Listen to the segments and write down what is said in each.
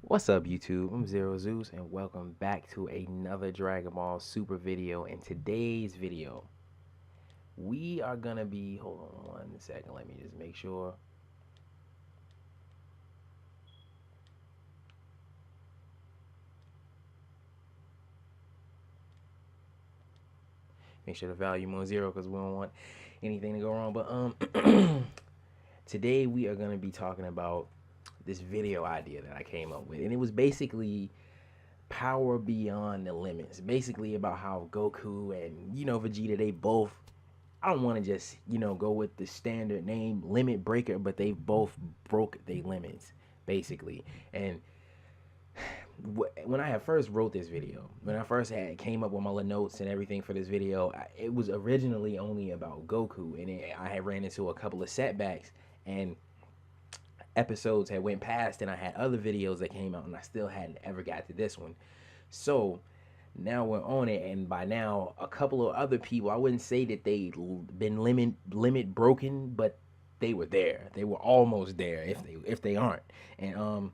What's up, YouTube? I'm Zero Zeus, and welcome back to another Dragon Ball Super video. In today's video, we are gonna be. Hold on one second. Let me just make sure. Make sure the volume on zero because we don't want anything to go wrong. But today we are gonna be talking about this video idea that I came up with, and it was basically power beyond the limits. Basically about how Goku and Vegeta, they both, I don't want to just, go with the standard name limit breaker, but they both broke their limits basically. And when I had first wrote this video, when I first had came up with my little notes and everything for this video, it was originally only about Goku, and I had ran into a couple of setbacks, and episodes had went past, and I had other videos that came out, and I still hadn't ever got to this one. So now we're on it, and by now a couple of other people, I wouldn't say that they been limit broken, but they were there. They were almost there if they aren't. And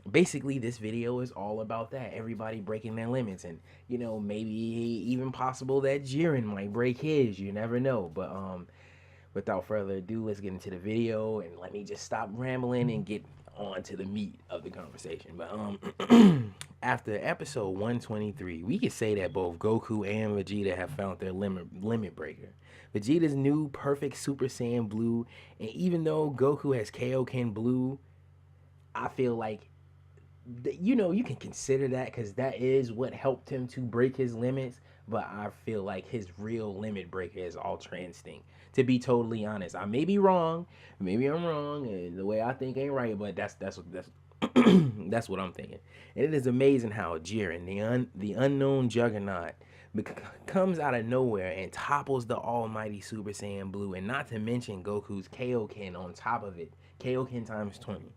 basically this video is all about that. Everybody breaking their limits, and maybe even possible that Jiren might break his. You never know. But without further ado, let's get into the video, and let me just stop rambling and get on to the meat of the conversation. But after episode 123, we could say that both Goku and Vegeta have found their limit breaker. Vegeta's new perfect Super Saiyan Blue, and even though Goku has Kaioken Blue, I feel like you can consider that because that is what helped him to break his limits. But I feel like his real limit breaker is Ultra Instinct. To be totally honest, I may be wrong. Maybe I'm wrong, and the way I think ain't right. But that's that's what I'm thinking. And it is amazing how Jiren, the unknown juggernaut, comes out of nowhere and topples the almighty Super Saiyan Blue, and not to mention Goku's Kaioken on top of it. Kaioken times 20.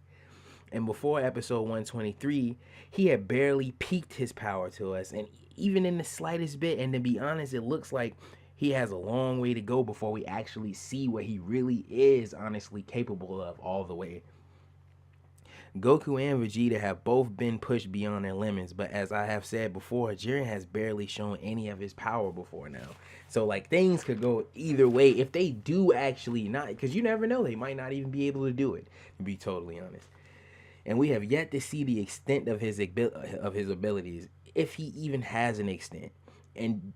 And before episode 123, he had barely peaked his power to us, and even in the slightest bit. And to be honest, it looks like he has a long way to go before we actually see what he really is honestly capable of all the way. Goku and Vegeta have both been pushed beyond their limits, but as I have said before, Jiren has barely shown any of his power before now. So like things could go either way if they do actually not, because you never know, they might not even be able to do it, to be totally honest. And we have yet to see the extent of his abilities, if he even has an extent. And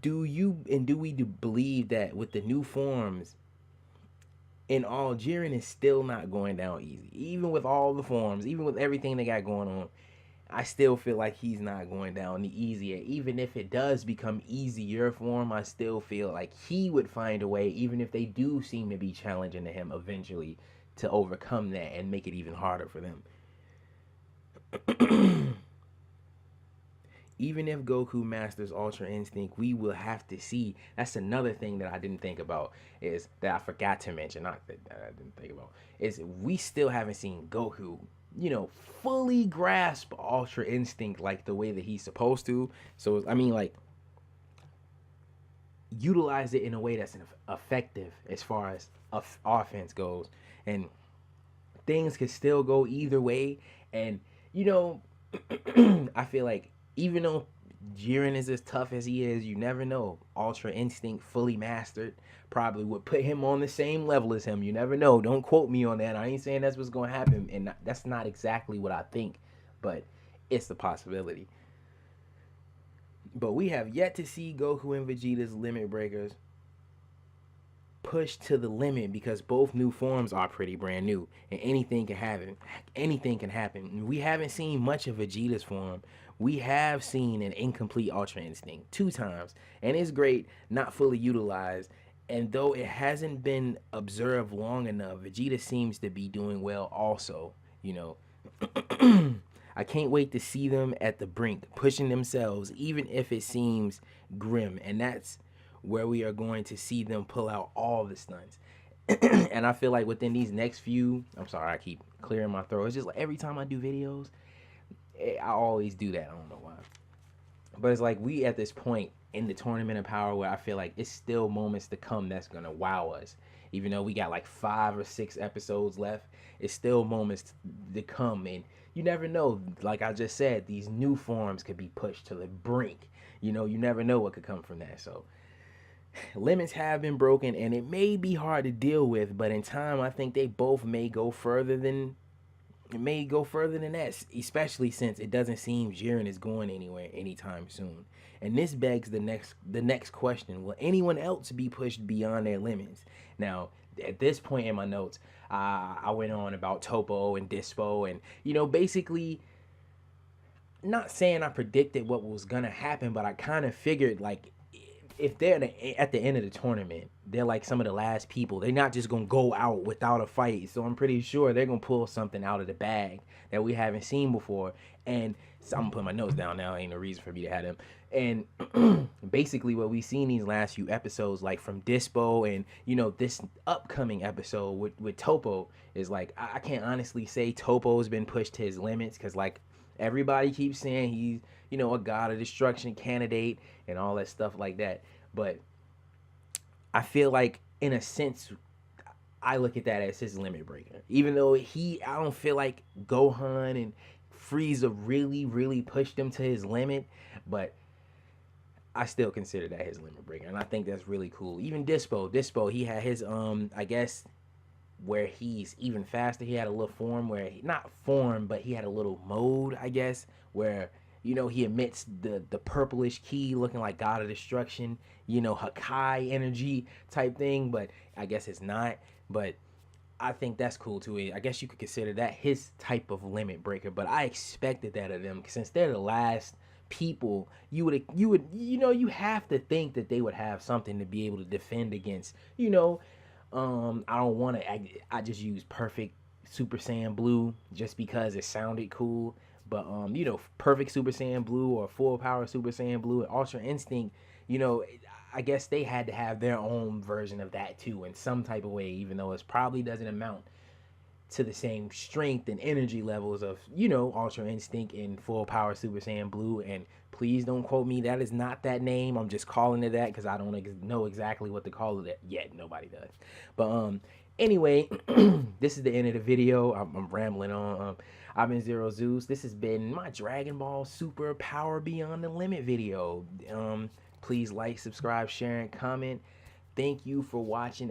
do we believe that with the new forms in all, Jiren is still not going down easy, even with all the forms, even with everything they got going on. I still feel like he's not going down the easier. Even if it does become easier for him, I still feel like he would find a way, even if they do seem to be challenging to him eventually, to overcome that and make it even harder for them. Even if Goku masters Ultra Instinct, we will have to see. That's another thing that I didn't think about, is that I forgot to mention, not that I didn't think about, is we still haven't seen Goku, fully grasp Ultra Instinct like the way that he's supposed to. So, I mean, like, utilize it in a way that's effective as far as offense goes. And things could still go either way. And, I feel like even though Jiren is as tough as he is, you never know. Ultra Instinct fully mastered probably would put him on the same level as him. You never know. Don't quote me on that. I ain't saying that's what's going to happen, and that's not exactly what I think, but it's the possibility. But we have yet to see Goku and Vegeta's limit breakers pushed to the limit, because both new forms are pretty brand new, and anything can happen. Anything can happen. We haven't seen much of Vegeta's form. We have seen an incomplete Ultra Instinct 2 times, and it's great, not fully utilized. And though it hasn't been observed long enough, Vegeta seems to be doing well also. I can't wait to see them at the brink, pushing themselves, even if it seems grim. And that's where we are going to see them pull out all the stunts. And I feel like within these next few, I'm sorry, I keep clearing my throat. It's just like every time I do videos, I always do that. I don't know why. But it's like we at this point in the tournament of power where I feel like it's still moments to come that's gonna wow us. Even though we got like 5 or 6 episodes left, it's still moments to come, and you never know. Like I just said, these new forms could be pushed to the brink. You never know what could come from that. So limits have been broken, and it may be hard to deal with, but in time, I think they both may go further than that, especially since it doesn't seem Jiren is going anywhere anytime soon. And this begs the next question: will anyone else be pushed beyond their limits? Now, at this point in my notes, I went on about Topo and Dispo, and basically, not saying I predicted what was gonna happen, but I kind of figured like if they're at the end of the tournament, they're like some of the last people. They're not just gonna go out without a fight. So I'm pretty sure they're gonna pull something out of the bag that we haven't seen before. And so I'm gonna put my notes down now. Ain't no reason for me to have them. And basically, what we've seen these last few episodes, like from Dispo and this upcoming episode with Topo, is like I can't honestly say Topo's been pushed to his limits because like everybody keeps saying he's a god of destruction candidate and all that stuff like that. But I feel like in a sense I look at that as his limit breaker. Even though I don't feel like Gohan and Frieza really pushed him to his limit, but I still consider that his limit breaker, and I think that's really cool. Even Dispo, he had his I guess where he's even faster. He had a little form where not form, but he had a little mode, I guess, where he emits the purplish key looking like God of Destruction, Hakai energy type thing, but I guess it's not. But I think that's cool too. I guess you could consider that his type of limit breaker, but I expected that of them since they're the last people. You have to think that they would have something to be able to defend against. I don't want to. I just use perfect Super Saiyan Blue just because it sounded cool. But perfect Super Saiyan Blue or full power Super Saiyan Blue and Ultra Instinct. I guess they had to have their own version of that too in some type of way, even though it probably doesn't amount to the same strength and energy levels of Ultra Instinct and full power Super Saiyan Blue. And please don't quote me, that is not that name. I'm just calling it that because I don't know exactly what to call it yet. Nobody does. But anyway, this is the end of the video. I'm rambling on. I've been Zero Zeus. This has been my Dragon Ball Super Power Beyond the Limit video. Please like, subscribe, share, and comment. Thank you for watching.